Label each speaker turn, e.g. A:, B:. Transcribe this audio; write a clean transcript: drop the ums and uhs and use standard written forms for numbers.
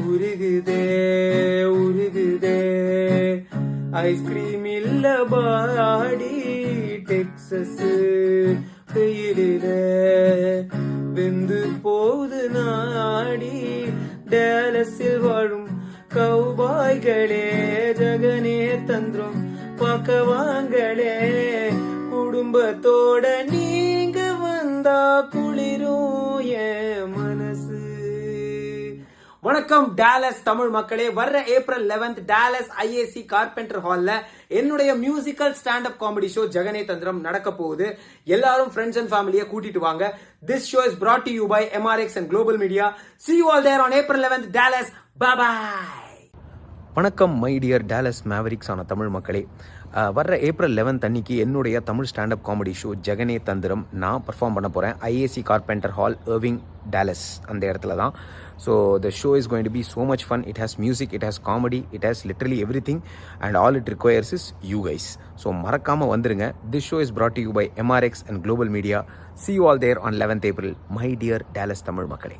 A: உருகுதே உருகுதே ஐஸ்கிரீம் இல்ல பாடி டெக்சஸ் வெயிலில வெந்து போகுது நாடி டேலஸில் வாழும் கௌபாய்களே ஜெகனே தந்திரம் பார்க்க வாங்களே குடும்பத்தோட நீங்க வந்தா குளிரும் என் மனசு. வணக்கம் டாலஸ் தமிழ் மக்களே. வர்ற April 11th Dallas IAC Carpenter ஹால்ல என்னுடைய musical stand up comedy show ஜெகனே தந்திரம் நடக்க போகுது. எல்லாரும் ஃப்ரெண்ட்ஸ் அண்ட் ஃபேமிலியை கூட்டிட்டு வாங்க. This show is brought to you by MRX and Global Media. See you all there on April 11th Dallas. Bye bye.
B: வணக்கம் மை டியர் டாலஸ் மேவரிக்ஸ் ஆன தமிழ் மக்களே. வர்ற ஏப்ரல் 11th அன்னைக்கு என்னுடைய தமிழ் ஸ்டாண்டப் காமெடி ஷோ ஜெகனே தந்திரம் நான் பர்ஃபார்ம் பண்ண போகிறேன். IAC carpenter hall Irving Dallas அந்த இடத்துல தான். So the show is going to be so much fun. It has music, it has comedy, it has literally everything and all it requires is you guys. So மறக்காமல் வந்துருங்க. This show is brought to you by MRX and Global Media. See you all there on 11th April. My dear Dallas Tamil மக்களே.